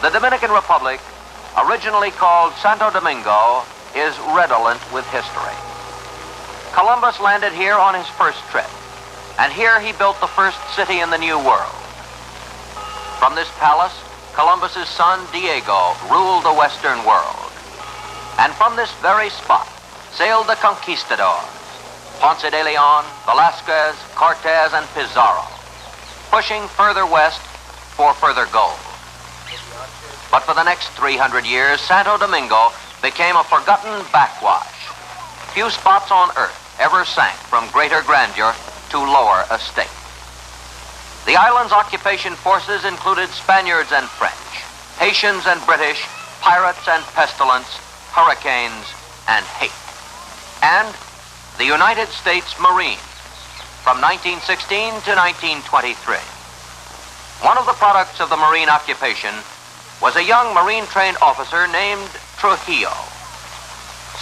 The Dominican Republic, originally called Santo Domingo, is redolent with history. Columbus landed here on his first trip, and here he built the first city in the New World. From this palace, Columbus's son Diego ruled the Western world. And from this very spot sailed the conquistadors, Ponce de Leon, Velasquez, Cortez, and Pizarro, pushing further west for further gold. But for the next 300 years, Santo Domingo became a forgotten backwash. Few spots on earth ever sank from greater grandeur to lower estate. The island's occupation forces included Spaniards and French, Haitians and British, pirates and pestilence, hurricanes and hate. And the United States Marines from 1916 to 1923. One of the products of the Marine occupation was a young Marine-trained officer named Trujillo.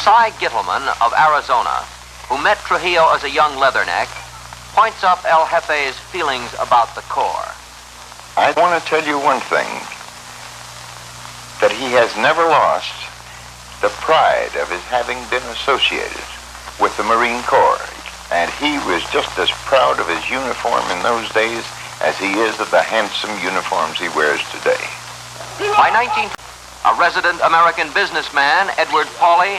Cy Gittleman of Arizona, who met Trujillo as a young leatherneck, points up El Jefe's feelings about the Corps. I want to tell you one thing, that he has never lost the pride of his having been associated with the Marine Corps. And he was just as proud of his uniform in those days as he is of the handsome uniforms he wears today. By 1920, a resident American businessman, Edward Pauley,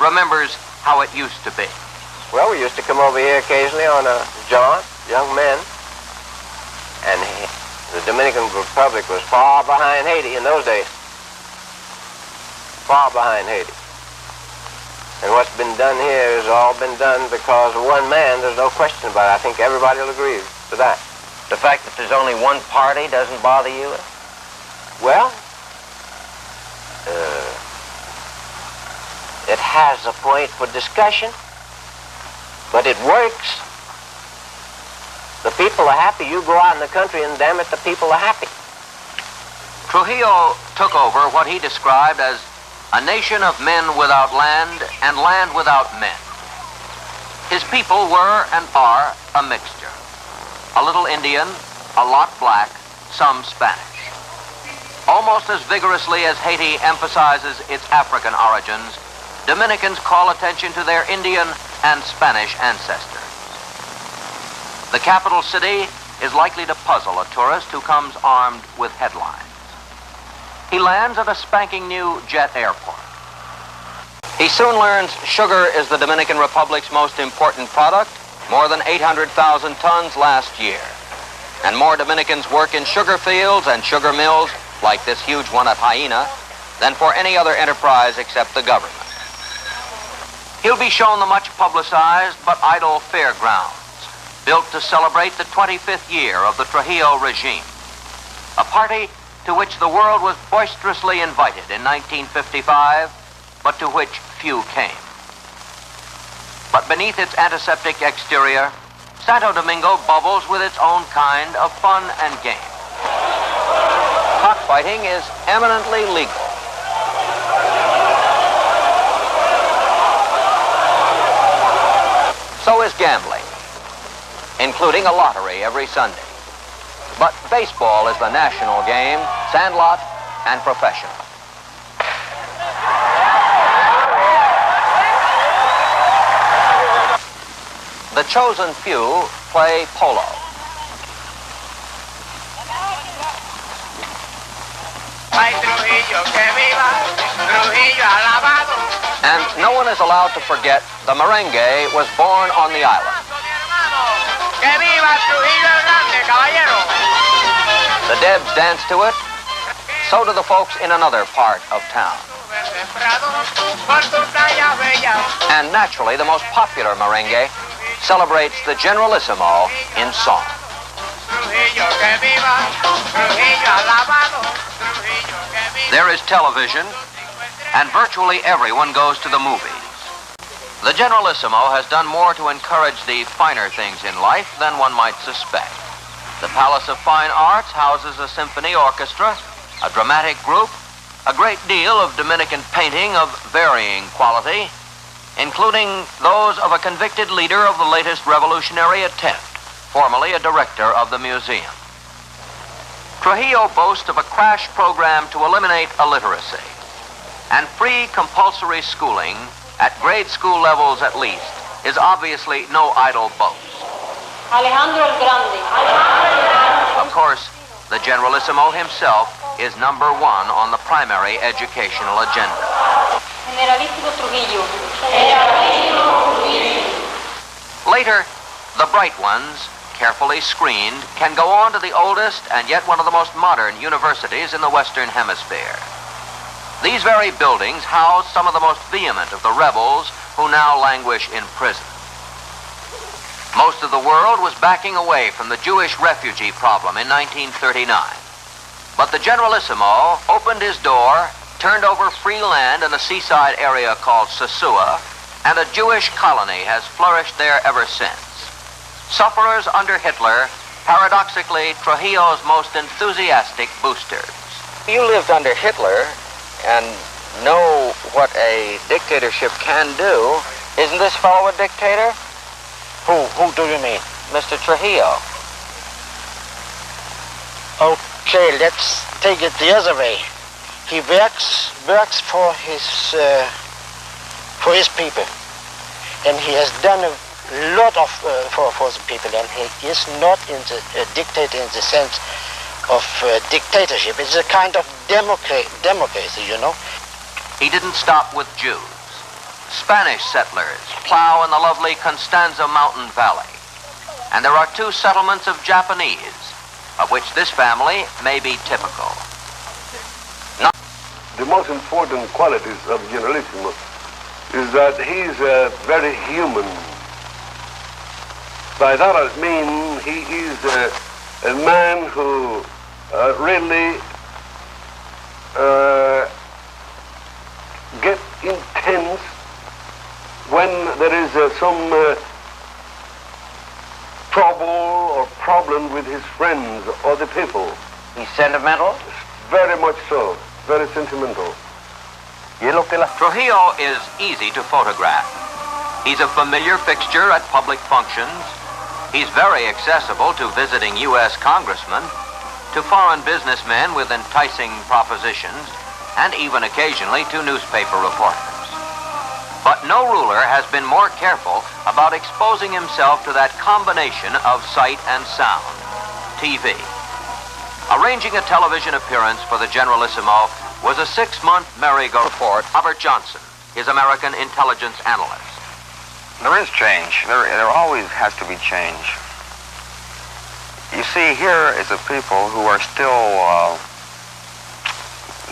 remembers how it used to be. Well, we used to come over here occasionally on a jaunt, young men, and the Dominican Republic was far behind Haiti in those days. Far behind Haiti. And what's been done here has all been done because of one man. There's no question about it. I think everybody will agree to that. The fact that there's only one party doesn't bother you? Well, it has a point for discussion, but it works. The people are happy. You go out in the country and damn it, the people are happy. Trujillo took over what he described as a nation of men without land and land without men. His people were and are a mixture. A little Indian, a lot black, some Spanish. Almost as vigorously as Haiti emphasizes its African origins, Dominicans call attention to their Indian and Spanish ancestors. The capital city is likely to puzzle a tourist who comes armed with headlines. He lands at a spanking new jet airport. He soon learns sugar is the Dominican Republic's most important product, more than 800,000 tons last year. And more Dominicans work in sugar fields and sugar mills, like this huge one at Hyena, than for any other enterprise except the government. He'll be shown the much publicized but idle fairgrounds, built to celebrate the 25th year of the Trujillo regime, a party to which the world was boisterously invited in 1955, but to which few came. But beneath its antiseptic exterior, Santo Domingo bubbles with its own kind of fun and game. Cockfighting is eminently legal. So is gambling, including a lottery every Sunday. But baseball is the national game, sandlot and professional. The chosen few play polo. And no one is allowed to forget the merengue was born on the island. The Debs dance to it, so do the folks in another part of town. And naturally, the most popular merengue celebrates the Generalissimo in song. There is television, and virtually everyone goes to the movies. The Generalissimo has done more to encourage the finer things in life than one might suspect. The Palace of Fine Arts houses a symphony orchestra, a dramatic group, a great deal of Dominican painting of varying quality, including those of a convicted leader of the latest revolutionary attempt, formerly a director of the museum. Trujillo boasts of a crash program to eliminate illiteracy, and free compulsory schooling at grade school levels at least is obviously no idle boast. Alejandro el Grande. Of course, the Generalissimo himself is number one on the primary educational agenda. Generalissimo Trujillo. Later, the bright ones, carefully screened, can go on to the oldest and yet one of the most modern universities in the Western Hemisphere. These very buildings house some of the most vehement of the rebels who now languish in prison. Most of the world was backing away from the Jewish refugee problem in 1939. But the Generalissimo opened his door, turned over free land in a seaside area called Sosua, and a Jewish colony has flourished there ever since. Sufferers under Hitler, paradoxically Trujillo's most enthusiastic boosters. You lived under Hitler and know what a dictatorship can do. Isn't this fellow a dictator? Who do you mean? Mr. Trujillo. Okay, let's take it the other way. He works for his people, and he has done a lot of for the people, and he is not a dictator in the sense of dictatorship. It's a kind of democracy, you know. He didn't stop with Jews. Spanish settlers plow in the lovely Constanza Mountain Valley, and there are 2 settlements of Japanese, of which this family may be typical. The most important qualities of Generalissimo is that he's very human. By that I mean he is a man who really gets intense when there is some trouble or problem with his friends or the people. He's sentimental? Very much so. Very sentimental. Trujillo is easy to photograph. He's a familiar fixture at public functions. He's very accessible to visiting U.S. congressmen, to foreign businessmen with enticing propositions, and even occasionally to newspaper reporters. But no ruler has been more careful about exposing himself to that combination of sight and sound, TV. Arranging a television appearance for the Generalissimo was a 6-month merry-go report. Robert Johnson, his American intelligence analyst. There is change. There always has to be change. You see, here is a people who are still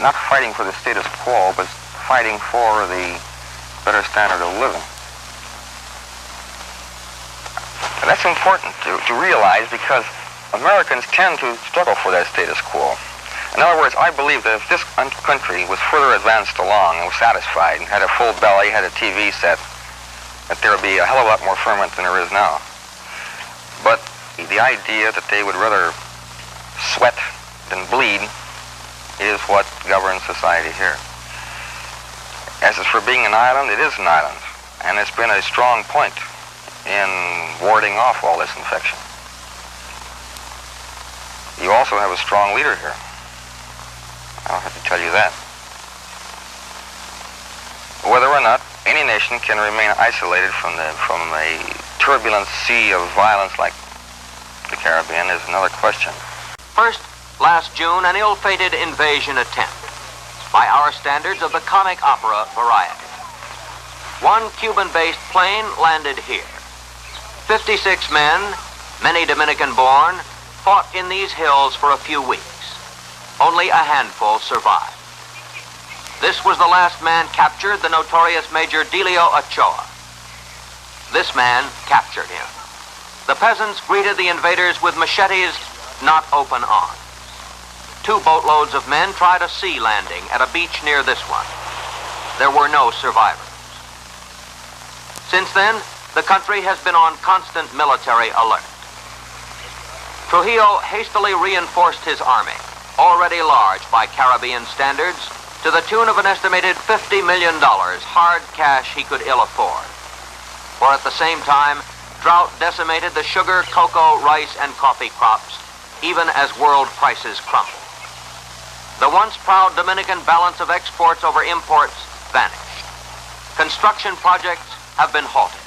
not fighting for the status quo, but fighting for the better standard of living. And that's important to realize, because Americans tend to struggle for that status quo. In other words, I believe that if this country was further advanced along and was satisfied and had a full belly, had a TV set, that there would be a hell of a lot more ferment than there is now. But the idea that they would rather sweat than bleed is what governs society here. As for being an island, it is an island, and it's been a strong point in warding off all this infection. You also have a strong leader here. I don't have to tell you that. Whether or not any nation can remain isolated from a turbulent sea of violence like the Caribbean is another question. First, last June, an ill-fated invasion attempt, by our standards of the comic opera variety. One Cuban-based plane landed here. 56 men, many Dominican-born, fought in these hills for a few weeks. Only a handful survived. This was the last man captured, the notorious Major Delio Ochoa. This man captured him. The peasants greeted the invaders with machetes, not open arms. 2 boatloads of men tried a sea landing at a beach near this one. There were no survivors. Since then, the country has been on constant military alert. Trujillo hastily reinforced his army, already large by Caribbean standards, to the tune of an estimated $50 million, hard cash he could ill afford. For at the same time, drought decimated the sugar, cocoa, rice, and coffee crops, even as world prices crumble. The once proud Dominican balance of exports over imports vanished. Construction projects have been halted.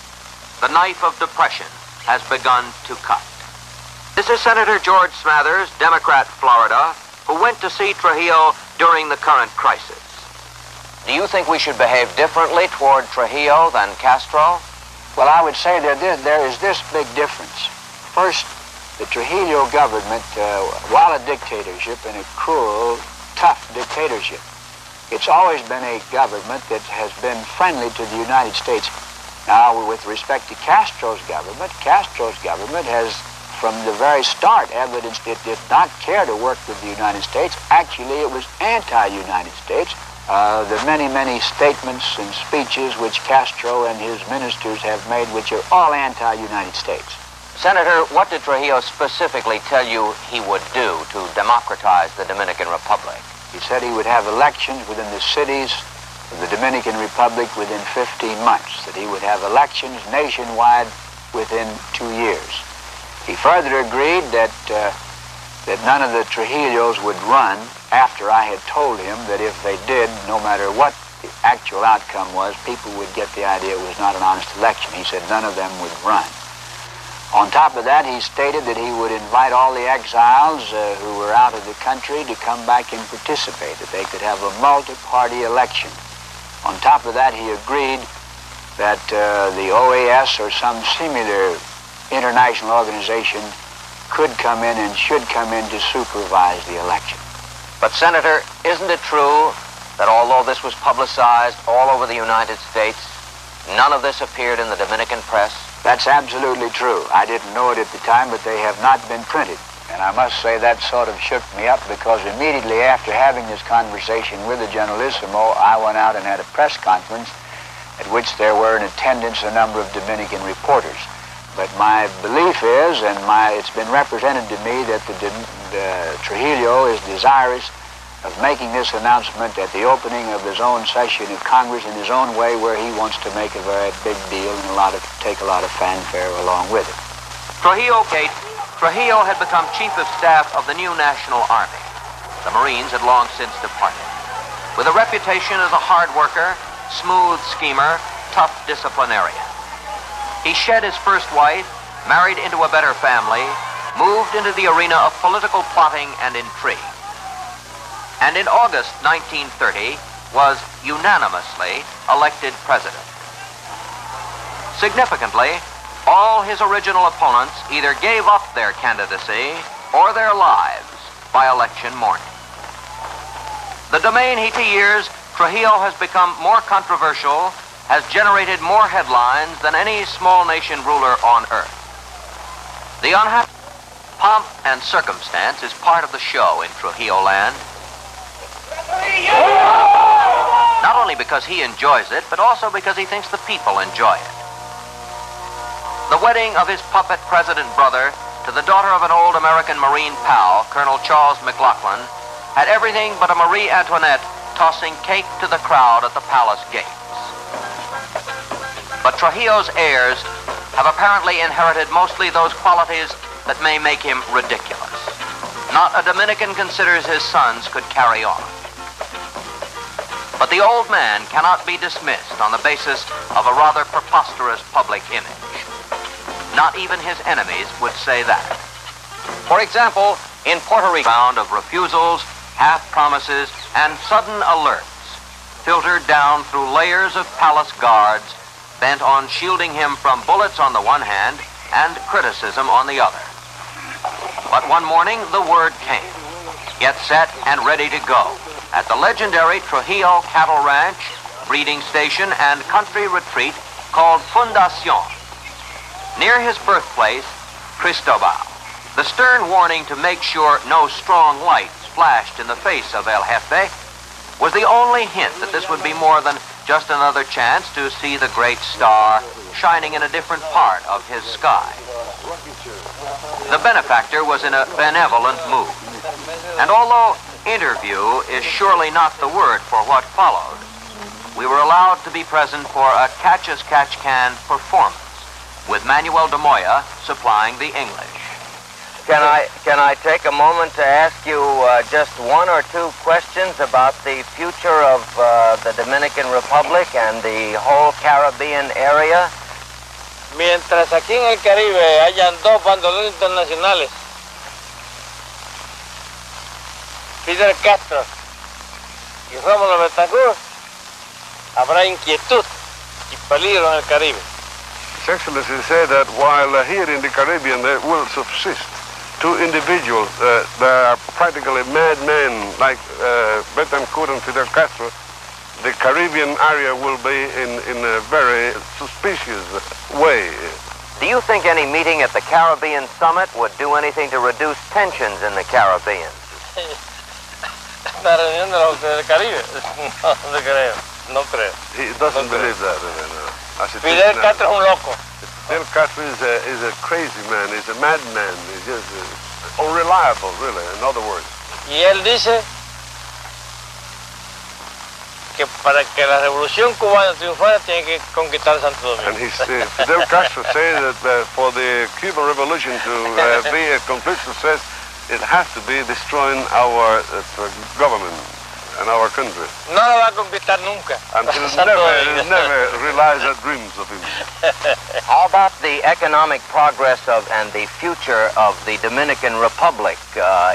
The knife of depression has begun to cut. This is Senator George Smathers, Democrat, Florida, who went to see Trujillo during the current crisis. Do you think we should behave differently toward Trujillo than Castro? Well, I would say that there is this big difference. First, the Trujillo government, while a dictatorship and a cruel, tough dictatorship, it's always been a government that has been friendly to the United States. Now, with respect to Castro's government has, from the very start, evidenced it did not care to work with the United States. Actually, it was anti-United States. The many, many statements and speeches which Castro and his ministers have made, which are all anti-United States. Senator, what did Trujillo specifically tell you he would do to democratize the Dominican Republic? He said he would have elections within the cities of the Dominican Republic within 15 months, that he would have elections nationwide within 2 years. He further agreed that none of the Trujillos would run after I had told him that if they did, no matter what the actual outcome was, people would get the idea it was not an honest election. He said none of them would run. On top of that, he stated that he would invite all the exiles who were out of the country to come back and participate, that they could have a multi-party election. On top of that, he agreed that the OAS or some similar international organization could come in and should come in to supervise the election. But, Senator, isn't it true that although this was publicized all over the United States, none of this appeared in the Dominican press? That's absolutely true. I didn't know it at the time, but they have not been printed. And I must say that sort of shook me up, because immediately after having this conversation with the Generalissimo, I went out and had a press conference at which there were in attendance a number of Dominican reporters. But my belief is, and it's been represented to me, that Trujillo is desirous of making this announcement at the opening of his own session of Congress in his own way, where he wants to make a very big deal and take a lot of fanfare along with it. Trujillo had become chief of staff of the new National Army. The Marines had long since departed. With a reputation as a hard worker, smooth schemer, tough disciplinarian. He shed his first wife, married into a better family, moved into the arena of political plotting and intrigue. And in August 1930 was unanimously elected president. Significantly, all his original opponents either gave up their candidacy or their lives by election morning. The domain he years, Trujillo has become more controversial, has generated more headlines than any small nation ruler on earth. The unhappy pomp and circumstance is part of the show in Trujillo land. Not only because he enjoys it, but also because he thinks the people enjoy it. The wedding of his puppet president brother to the daughter of an old American Marine pal, Colonel Charles McLaughlin, had everything but a Marie Antoinette tossing cake to the crowd at the palace gates. But Trujillo's heirs have apparently inherited mostly those qualities that may make him ridiculous. Not a Dominican considers his sons could carry on. But the old man cannot be dismissed on the basis of a rather preposterous public image. Not even his enemies would say that. For example, in Puerto Rico, round of refusals, half-promises, and sudden alerts filtered down through layers of palace guards bent on shielding him from bullets on the one hand and criticism on the other. But one morning, the word came. Get set and ready to go at the legendary Trujillo Cattle Ranch, breeding station, and country retreat called Fundación. Near his birthplace, Cristobal. The stern warning to make sure no strong lights flashed in the face of El Jefe was the only hint that this would be more than just another chance to see the great star shining in a different part of his sky. The benefactor was in a benevolent mood, and although interview is surely not the word for what followed, we were allowed to be present for a catch-as-catch-can performance, with Manuel de Moya supplying the English. Can I take a moment to ask you just one or two questions about the future of the Dominican Republic and the whole Caribbean area? Mientras aquí en el Caribe hayan dos bandoleros internacionales, Fidel Castro y Rómulo Betancourt, habrá inquietud y peligro en el Caribe. His Excellency said that while here in the Caribbean there will subsist two individuals that are practically madmen like Betancourt and Fidel Castro, the Caribbean area will be in a very suspicious way. Do you think any meeting at the Caribbean Summit would do anything to reduce tensions in the Caribbean? La reunión de los del Caribe, no creo. He doesn't believe that. Fidel Castro es un loco. Fidel Castro is a crazy man. He's a madman. He's just unreliable, really, in other words. Y él dice que para que la revolución cubana triunfara tiene que conquistar Santo Domingo. And Fidel Castro says that for the Cuban Revolution to be a complete success, it has to be destroying our government and our country. No lo va a conquistar nunca. And he'll never realize the dreams of him. How about the economic progress of and the future of the Dominican Republic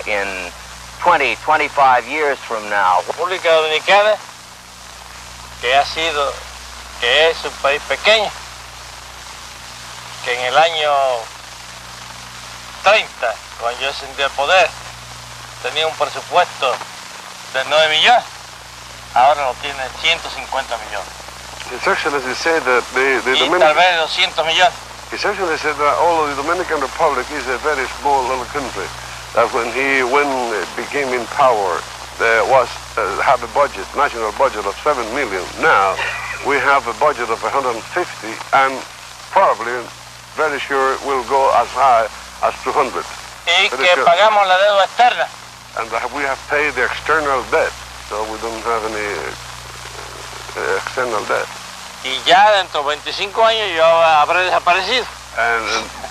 in 20, 25 years from now? República Dominicana, que es un país pequeño, que en el año 30, cuando yo ascendí al poder, tenía un presupuesto de 9 millones, ahora lo tiene 150 millones. His Excellency said that the tal vez 200 millones. His Excellency said that although the Dominican Republic is a very small little country, that when it became in power, there was have a budget, national budget of 7 million. Now we have a budget of 150, and probably, very sure, will go as high as 200. Y que pagamos la deuda externa. And we have paid the external debt, so we don't have any external debt. Y ya dentro de 25 años yo habré desaparecido.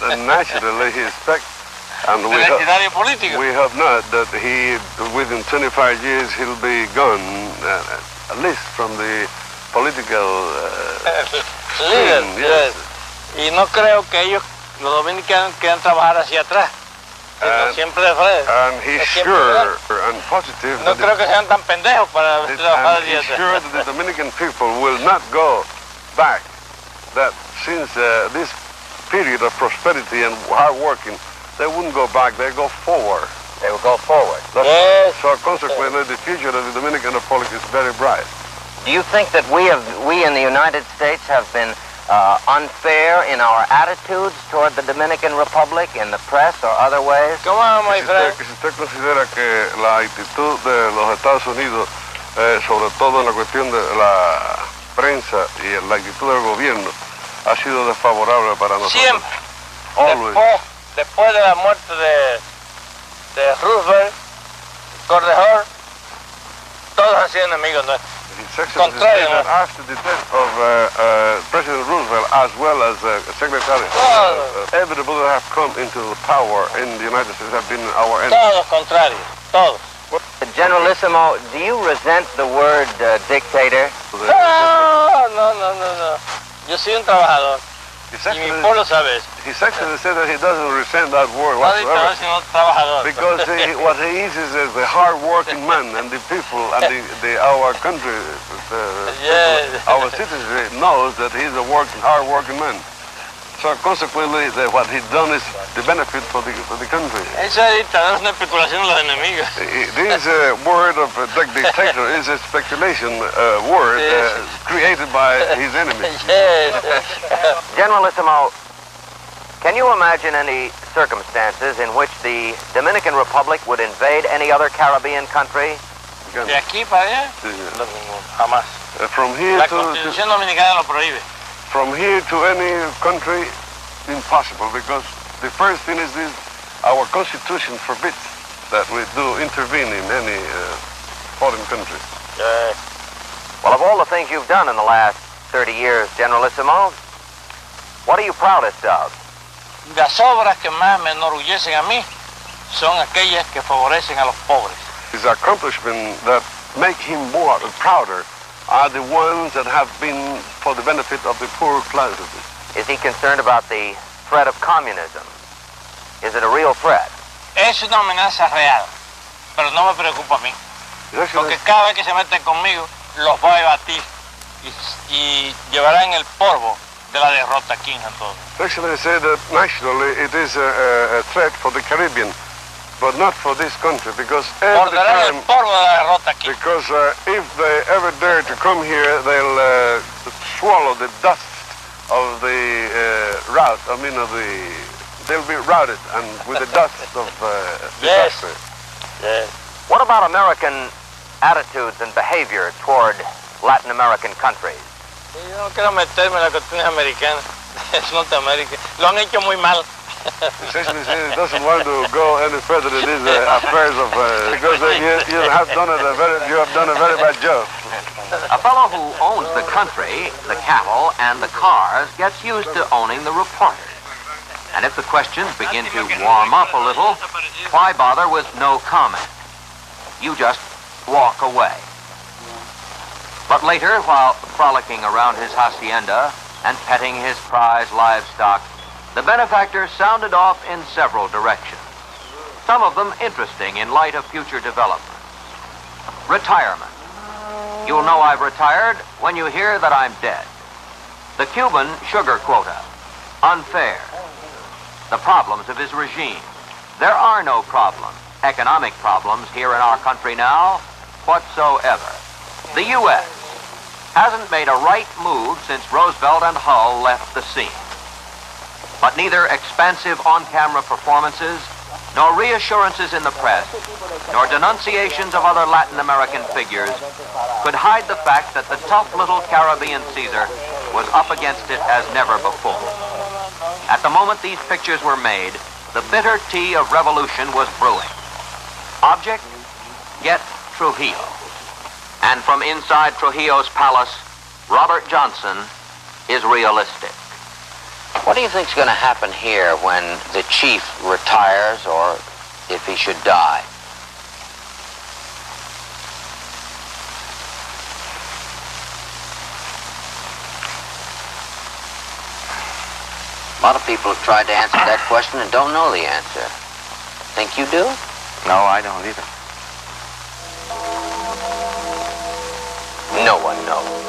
And naturally he expects, and we hope not, that within 25 years he'll be gone, at least from the political scene. Yes. Y no creo que ellos, los dominicanos, quieran trabajar hacia atrás. Siempre de frente. And he's sure and positive no creo que sean tan pendejos para trabajar hacia atrás. He's sure that the Dominican people will not go back. That since this period of prosperity and hard working, they wouldn't go back. They go forward. They will go forward. Yes. So consequently, the future of the Dominican Republic is very bright. Do you think that we in the United States have been unfair in our attitudes toward the Dominican Republic in the press or other ways? Come on, my friend. Si usted considera que la actitud de los Estados Unidos, sobre todo en la cuestión de la prensa y la actitud del gobierno, ha sido desfavorable para nosotros. Siempre. Always. Después de la muerte de Roosevelt, Correjor, todos han sido enemigos nuestros. Contrario, that after the death of President Roosevelt, as well as Secretary, everybody that have come into power in the United States have been our enemies. Todos contrarios, todos. Generalissimo, do you resent the word dictator? No. Yo soy un trabajador. Y mi pueblo sabe eso. His Excellency said that he doesn't resent that word whatsoever. Because what he is a hard-working man, and the people and our country, our citizens knows that he's a hard-working man. So consequently, what he's done is the benefit for the country. Eso es una especulación de los enemigos. This word of dictator is a speculation word created by his enemies. Yes. Generalissimo, can you imagine any circumstances in which the Dominican Republic would invade any other Caribbean country? De aquí para allá, jamás. From here La Constitución Dominicana lo prohíbe. From here to any country, impossible, because the first thing is this, our Constitution forbids that we do intervene in any foreign country. Well, of all the things you've done in the last 30 years, Generalissimo, what are you proudest of? Las obras que más me enorgullecen a mí son aquellas que favorecen a los pobres. His accomplishments that make him more prouder are the ones that have been for the benefit of the poor classes. Is he concerned about the threat of communism? Is it a real threat? Es una amenaza real, pero no me preocupa a mí. Porque cada vez que se meten conmigo, los voy a batir y llevarán el polvo de la derrota aquí en Santo Domingo. Actually, I say that nationally it is a threat for the Caribbean, but not for this country, because every Morderán el time, polvo de la derrota aquí. because if they ever dare to come here, they'll swallow the dust of the rout. I mean, they'll be routed and with the dust of Yes. disaster. Yes. What about American attitudes and behavior toward Latin American countries? Yo no quiero meterme en las cuestiones americanas, es Norteamérica. Lo han hecho muy mal. Essentially, he doesn't want to go any further in these affairs of because you have done a very bad job. A fellow who owns the country, the cattle, and the cars gets used to owning the reporters. And if the questions begin to warm up a little, why bother with no comment? You just walk away. But later, while frolicking around his hacienda and petting his prize livestock, the benefactor sounded off in several directions, some of them interesting in light of future developments. Retirement. You'll know I've retired when you hear that I'm dead. The Cuban sugar quota. Unfair. The problems of his regime. There are no problems, economic problems here in our country now, whatsoever. The U.S. hasn't made a right move since Roosevelt and Hull left the scene. But neither expansive on-camera performances, nor reassurances in the press, nor denunciations of other Latin American figures could hide the fact that the tough little Caribbean Caesar was up against it as never before. At the moment these pictures were made, the bitter tea of revolution was brewing. Object? Get Trujillo. And from inside Trujillo's palace, Robert Johnson is realistic. What do you think's going to happen here when the chief retires or if he should die? A lot of people have tried to answer that question and don't know the answer. Think you do? No, I don't either. No one knows.